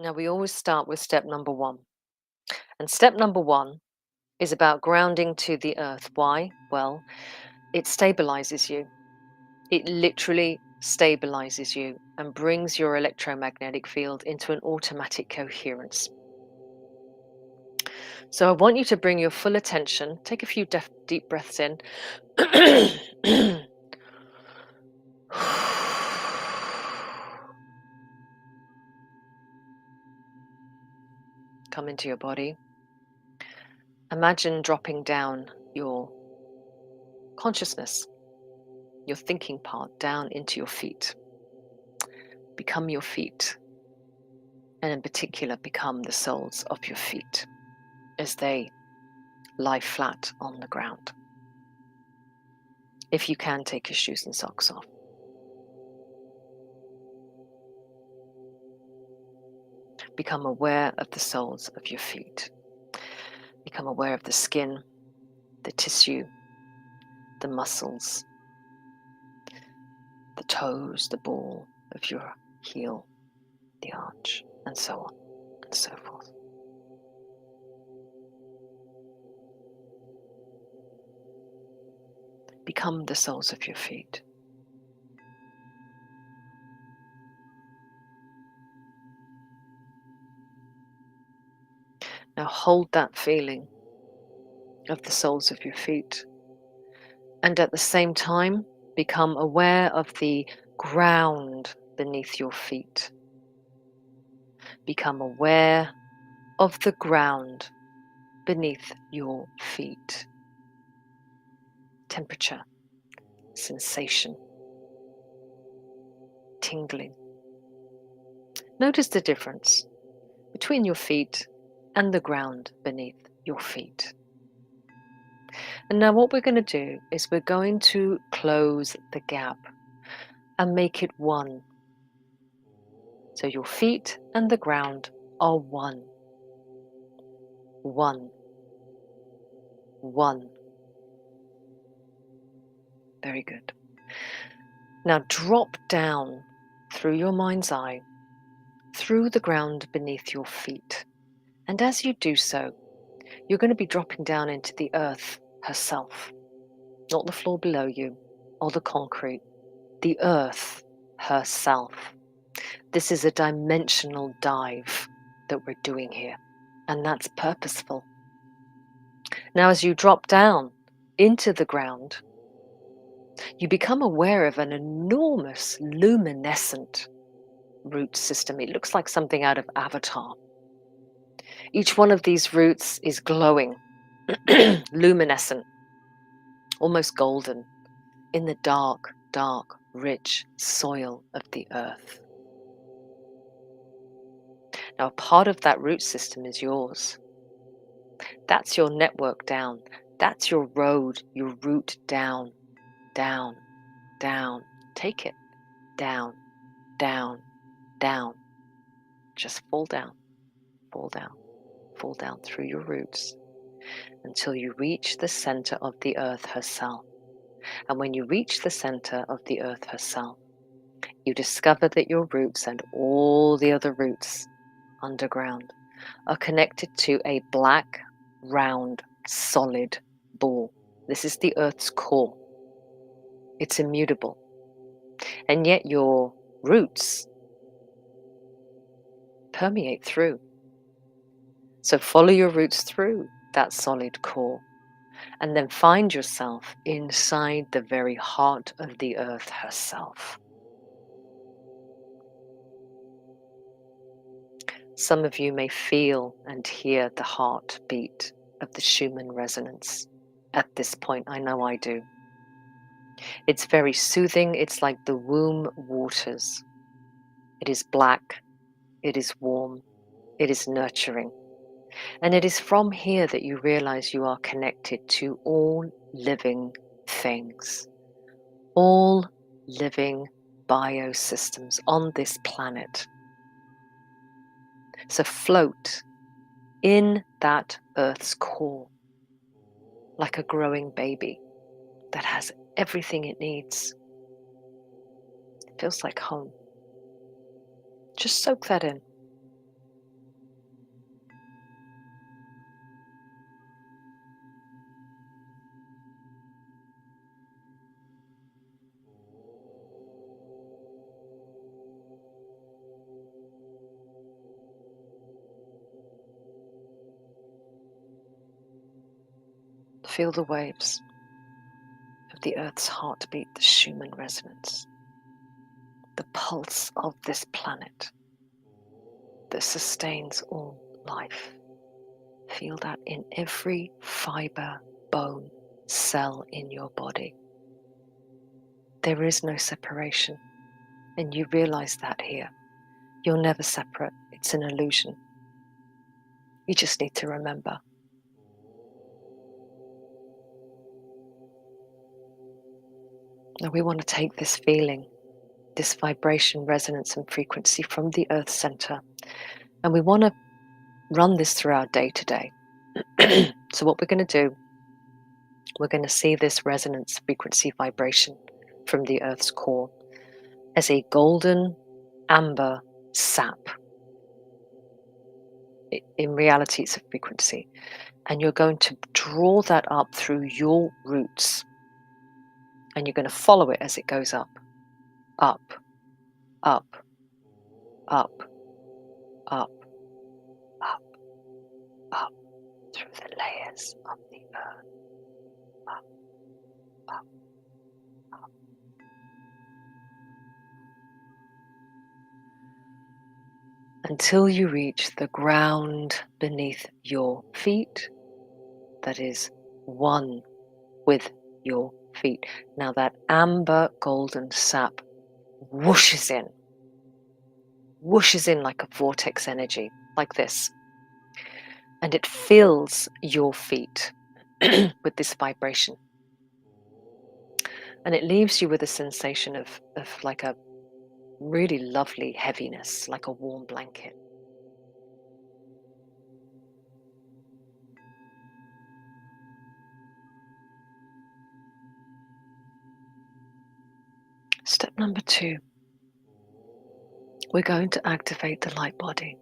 Now, we always start with step number one. And step number one is about grounding to the earth. Why? Well, it stabilizes you. It literally stabilizes you and brings your electromagnetic field into an automatic coherence. So I want you to bring your full attention, take a few deep breaths in. Come into your body. Imagine dropping down your consciousness, your thinking part, down into your feet. Become your feet, and in particular, become the soles of your feet as they lie flat on the ground. If you can, take your shoes and socks off. Become aware of the soles of your feet. Become aware of the skin, the tissue, the muscles, the toes, the ball of your heel, the arch, and so on and so forth. Become the soles of your feet. Now hold that feeling of the soles of your feet, and at the same time become aware of the ground beneath your feet. Become aware of the ground beneath your feet. Temperature, sensation, tingling. Notice the difference between your feet and the ground beneath your feet. And now what we're going to do is we're going to close the gap and make it one. So your feet and the ground are one. One. One. Very good. Now drop down through your mind's eye, through the ground beneath your feet. And as you do so, you're going to be dropping down into the earth herself, not the floor below you or the concrete, the earth herself. This is a dimensional dive that we're doing here, and that's purposeful. Now, as you drop down into the ground, you become aware of an enormous luminescent root system. It looks like something out of Avatar. Each one of these roots is glowing, luminescent, almost golden, in the dark, dark, rich soil of the earth. Now, a part of that root system is yours. That's your network down. That's your road, your route down, down, down. Take it down, down, down. Just fall down, fall down, fall down through your roots until you reach the center of the earth herself. And when you reach the center of the earth herself, you discover that your roots and all the other roots underground are connected to a black, round, solid ball. This is the earth's core. It's immutable. And yet your roots permeate through. So follow your roots through that solid core and then find yourself inside the very heart of the earth herself. Some of you may feel and hear the heartbeat of the Schumann resonance at this point. I know I do. It's very soothing. It's like the womb waters. It is black. It is warm. It is nurturing. And it is from here that you realize you are connected to all living things, all living biosystems on this planet. So float in that Earth's core like a growing baby that has everything it needs. It feels like home. Just soak that in. Feel the waves of the Earth's heartbeat, the Schumann resonance, the pulse of this planet that sustains all life. Feel that in every fiber, bone, cell in your body. There is no separation, and you realize that here. You're never separate. It's an illusion. You just need to remember. Now we want to take this feeling, this vibration, resonance, and frequency from the Earth center, and we want to run this through our day to day. So what we're going to do, we're going to see this resonance, frequency, vibration from the Earth's core as a golden amber sap. In reality, it's a frequency. And you're going to draw that up through your roots. And you're going to follow it as it goes up, up, up, up, up, up, up, through the layers of the earth. Up, up, up. Until you reach the ground beneath your feet that is one with your feet. Now that amber golden sap whooshes in like a vortex energy, like this. And it fills your feet with this vibration. And it leaves you with a sensation of like a really lovely heaviness, like a warm blanket. Step number 2, we're going to activate the light body.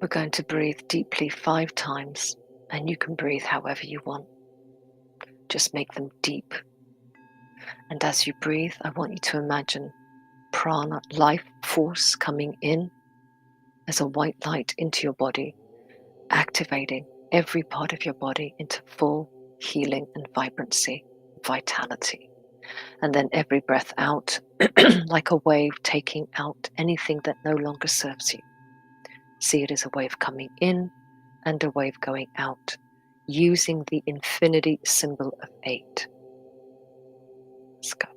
We're going to breathe deeply 5 times, and you can breathe however you want. Just make them deep. And as you breathe, I want you to imagine prana, life force, coming in as a white light into your body, activating every part of your body into full healing and vibrancy, vitality. And then every breath out, like a wave taking out anything that no longer serves you. See it as a wave coming in and a wave going out, using the infinity symbol of 8. Let's go.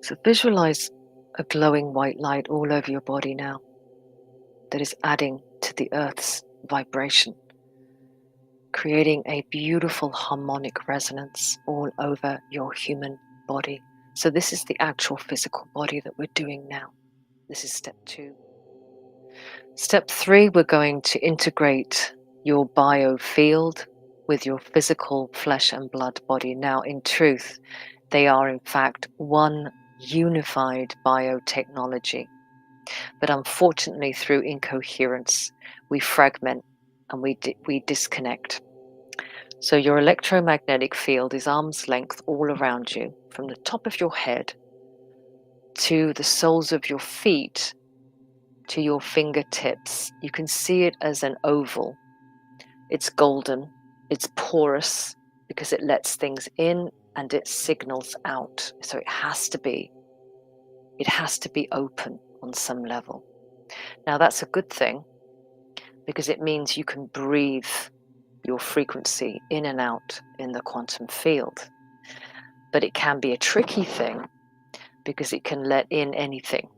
So visualize a glowing white light all over your body now that is adding to the Earth's vibration, creating a beautiful harmonic resonance all over your human body. So this is the actual physical body that we're doing now. This is step 2. Step 3, we're going to integrate your biofield with your physical flesh and blood body. Now, in truth, they are in fact one unified biotechnology. But unfortunately, through incoherence, we fragment and we disconnect. So your electromagnetic field is arm's length all around you, from the top of your head to the soles of your feet to your fingertips. You can see it as an oval. It's golden. It's porous because it lets things in and it signals out. So it has to be open on some level. Now that's a good thing because it means you can breathe your frequency in and out in the quantum field. But it can be a tricky thing because it can let in anything.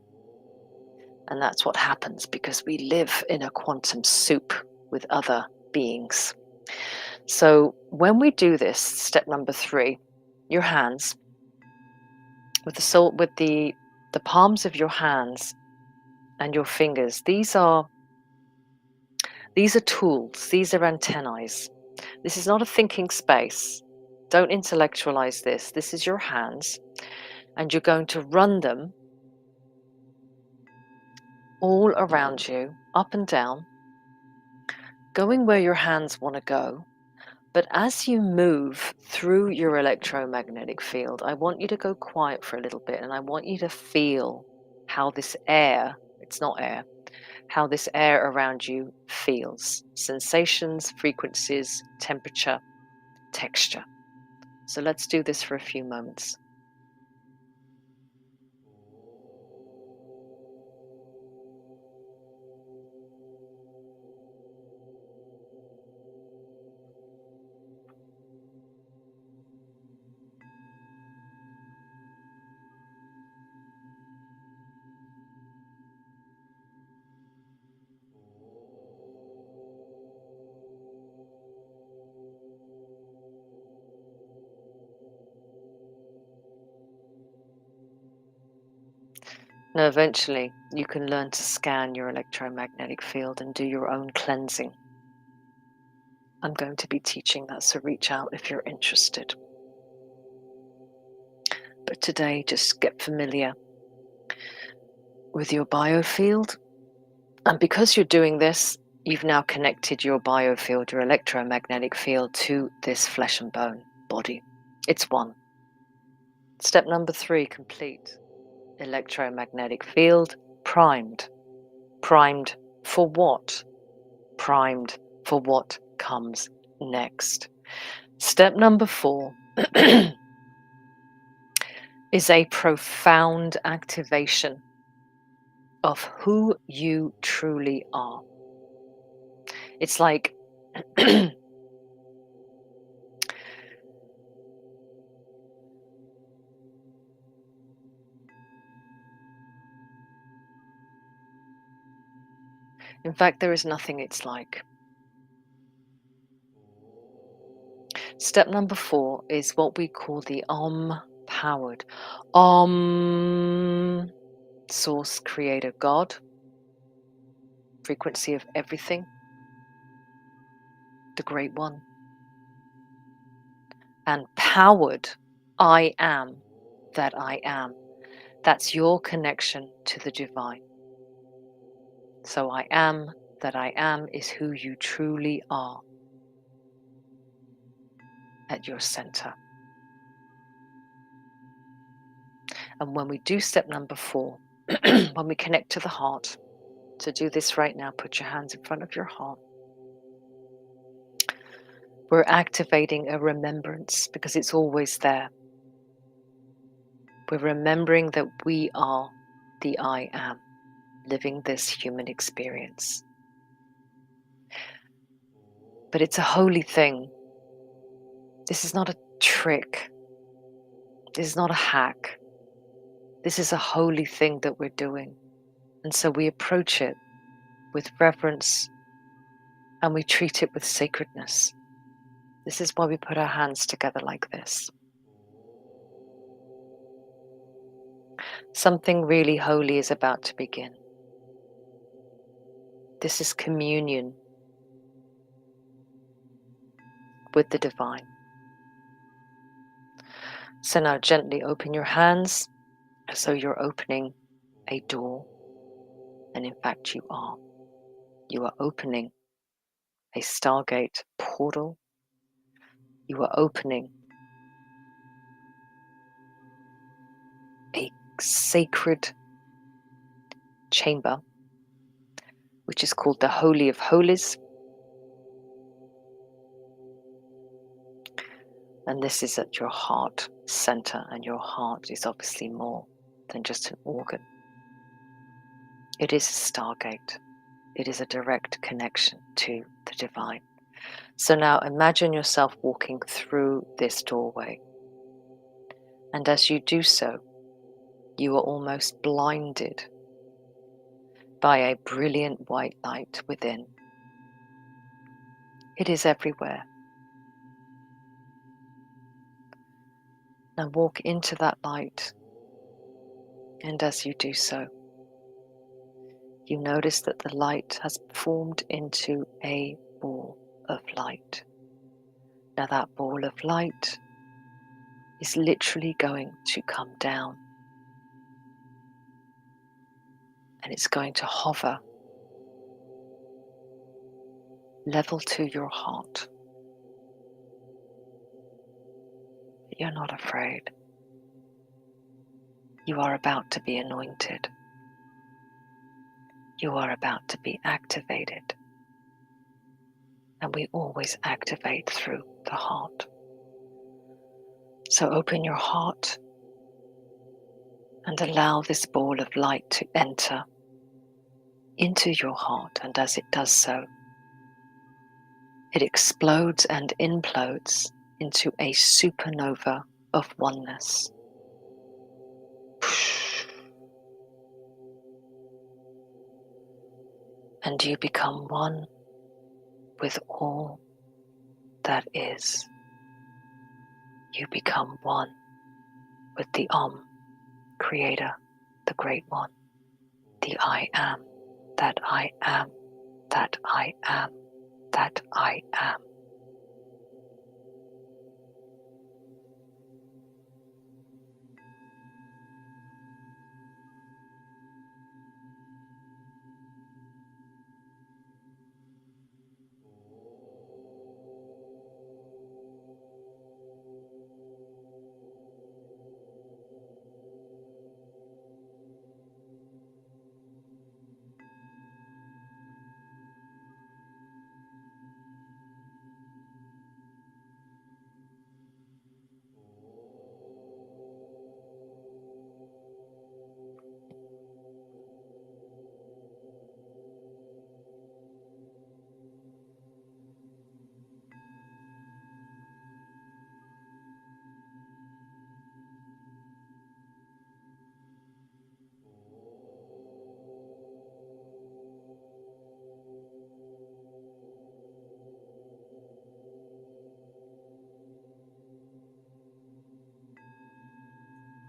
And that's what happens because we live in a quantum soup with other beings. So when we do this, step number 3, your hands, with the palms of your hands and your fingers, these are tools, these are antennae. This is not a thinking space. Don't intellectualize this. This is your hands, and you're going to run them all around you, up and down, going where your hands want to go. But as you move through your electromagnetic field, I want you to go quiet for a little bit, and I want you to feel how this air, it's not air, how this air around you feels. Sensations, frequencies, temperature, texture. So let's do this for a few moments. Now, eventually, you can learn to scan your electromagnetic field and do your own cleansing. I'm going to be teaching that, so reach out if you're interested. But today, just get familiar with your biofield. And because you're doing this, you've now connected your biofield, your electromagnetic field, to this flesh and bone body. It's one. Step number 3, complete. Electromagnetic field primed. Primed for what? Primed for what comes next. Step number 4 is a profound activation of who you truly are. It's like in fact, there is nothing it's like. Step number 4 is what we call the Om-powered. Om, source, creator, God, frequency of everything, the Great One. And powered, I am that I am. That's your connection to the divine. So I am that I am is who you truly are at your center. And when we do step number 4, when we connect to the heart, to do this right now, put your hands in front of your heart. We're activating a remembrance because it's always there. We're remembering that we are the I am, living this human experience. But it's a holy thing. This is not a trick. This is not a hack. This is a holy thing that we're doing. And so we approach it with reverence and we treat it with sacredness. This is why we put our hands together like this. Something really holy is about to begin. This is communion with the divine. So now gently open your hands as though you're opening a door. And in fact, you are. You are opening a Stargate portal. You are opening a sacred chamber, which is called the Holy of Holies. And this is at your heart center, and your heart is obviously more than just an organ. It is a stargate. It is a direct connection to the divine. So now imagine yourself walking through this doorway. And as you do so, you are almost blinded by a brilliant white light within. It is everywhere. Now walk into that light, and as you do so, you notice that the light has formed into a ball of light. Now that ball of light is literally going to come down, and it's going to hover level to your heart. You're not afraid. You are about to be anointed. You are about to be activated. And we always activate through the heart. So open your heart and allow this ball of light to enter into your heart. And as it does so, it explodes and implodes into a supernova of oneness. And you become one with all that is. You become one with the Creator, the Great One, the I am, that I am, that I am, that I am.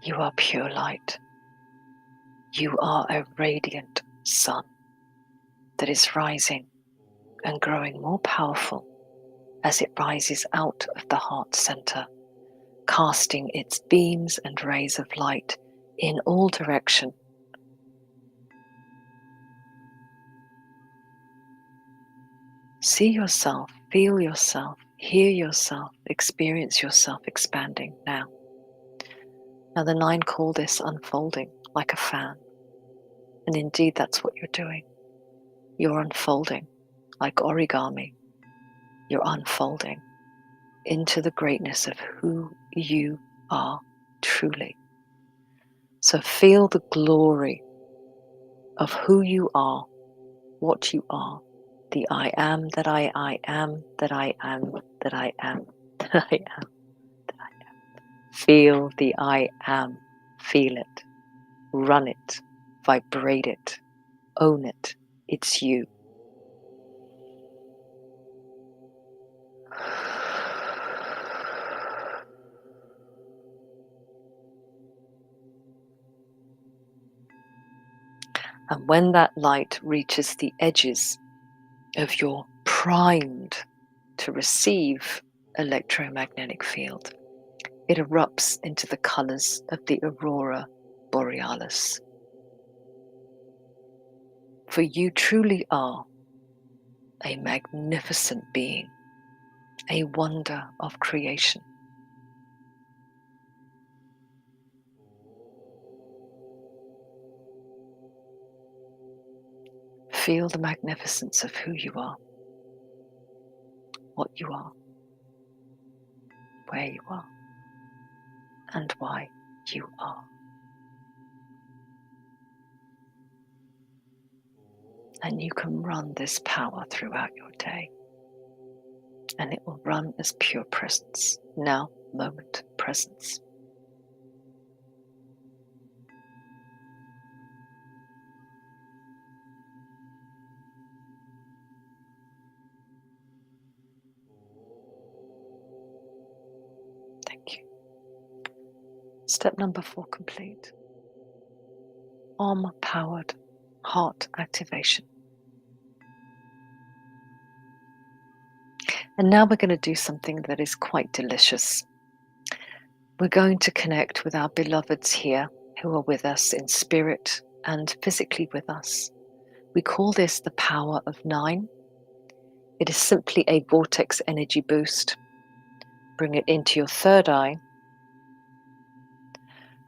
You are pure light. You are a radiant sun that is rising and growing more powerful as it rises out of the heart center, casting its beams and rays of light in all directions. See yourself, feel yourself, hear yourself, experience yourself expanding now. Now the 9 call this unfolding like a fan. And indeed that's what you're doing. You're unfolding like origami. You're unfolding into the greatness of who you are truly. So feel the glory of who you are, what you are, the I am that I am, that I am, that I am, that I am, that I am. Feel the I am, feel it, run it, vibrate it, own it, it's you. And when that light reaches the edges of your primed to receive electromagnetic field, it erupts into the colors of the aurora borealis. For you truly are a magnificent being, a wonder of creation. Feel the magnificence of who you are, what you are, where you are and why you are. And you can run this power throughout your day. And it will run as pure presence, now moment presence. Thank you. Step number 4 complete. Powered heart activation. And now we're going to do something that is quite delicious. We're going to connect with our beloveds here who are with us in spirit and physically with us. We call this the power of 9. It is simply a vortex energy boost. Bring it into your third eye.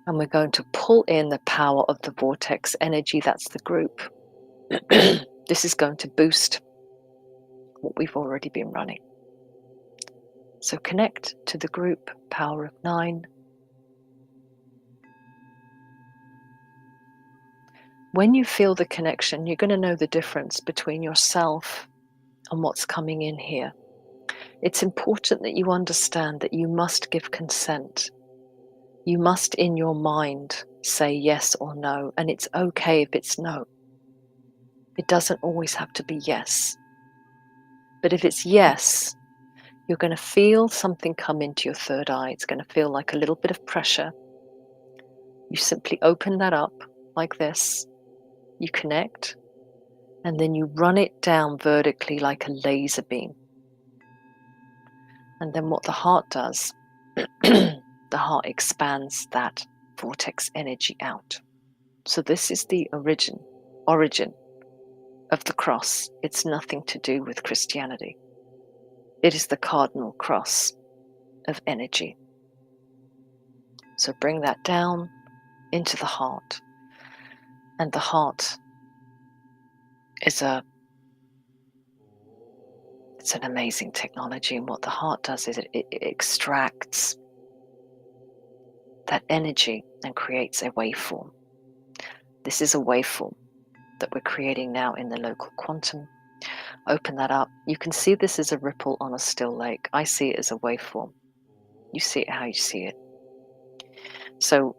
And we're going to pull in the power of the vortex energy, that's the group. This is going to boost what we've already been running. So connect to the group power of 9. When you feel the connection, you're going to know the difference between yourself and what's coming in here. It's important that you understand that you must give consent. You must, in your mind, say yes or no, and it's okay if it's no. It doesn't always have to be yes. But if it's yes, you're going to feel something come into your third eye. It's going to feel like a little bit of pressure. You simply open that up like this. You connect, and then you run it down vertically like a laser beam. And then what the heart does, the heart expands that vortex energy out. So this is the origin of the cross. It's nothing to do with Christianity. It is the cardinal cross of energy. So bring that down into the heart. And the heart is it's an amazing technology. And what the heart does is it extracts that energy and creates a waveform. This is a waveform that we're creating now in the local quantum. Open that up. You can see this as a ripple on a still lake. I see it as a waveform. You see it how you see it. So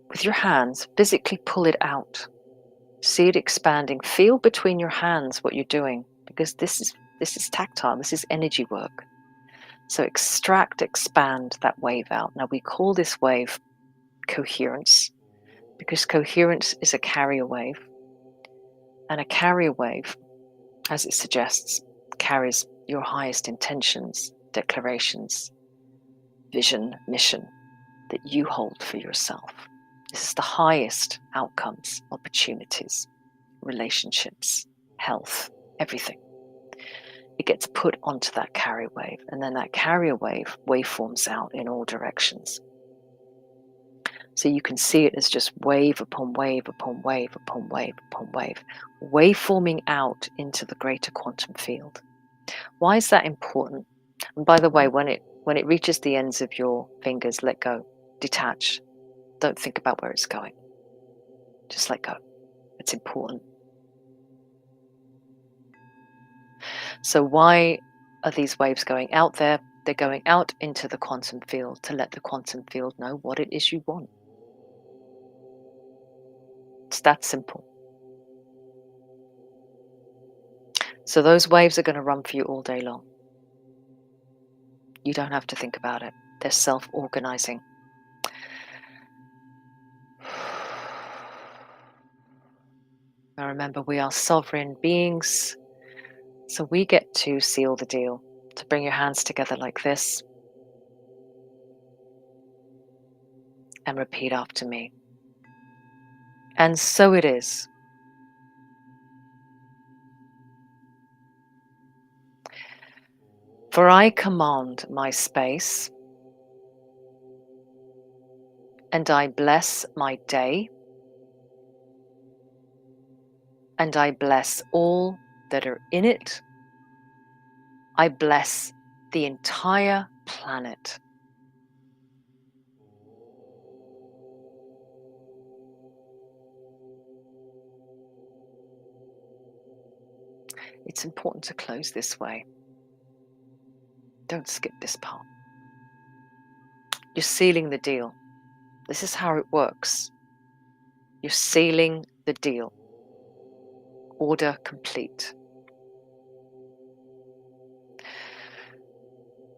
with your hands, physically pull it out. See it expanding. Feel between your hands what you're doing, because this is tactile. This is energy work. So extract, expand that wave out. Now we call this wave coherence, because coherence is a carrier wave. And a carrier wave, as it suggests, carries your highest intentions, declarations, vision, mission that you hold for yourself. This is the highest outcomes, opportunities, relationships, health, everything. It gets put onto that carrier wave, and then that carrier wave waveforms out in all directions. So you can see it as just wave upon wave upon wave upon wave upon wave, waveforming out into the greater quantum field. Why is that important? And by the way, when it reaches the ends of your fingers, let go, detach. Don't think about where it's going. Just let go. It's important. So why are these waves going out there? They're going out into the quantum field to let the quantum field know what it is you want. It's that simple. So those waves are going to run for you all day long. You don't have to think about it. They're self-organizing. Now remember, we are sovereign beings, so we get to seal the deal. To bring your hands together like this and repeat after me. And so it is. For I command my space, and I bless my day, and I bless all that are in it. I bless the entire planet. It's important to close this way. Don't skip this part. You're sealing the deal. This is how it works. You're sealing the deal. Order complete.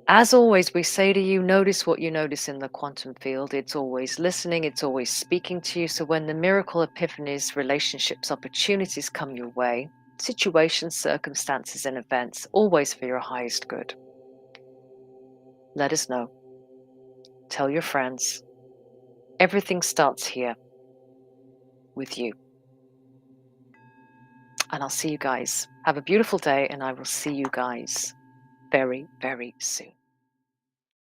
As always, we say to you, notice what you notice in the quantum field. It's always listening, it's always speaking to you. So when the miracle epiphanies, relationships, opportunities come your way, situations, circumstances, and events, always for your highest good, let us know. Tell your friends. Everything starts here with you. And I'll see you guys. Have a beautiful day, and I will see you guys very, very soon.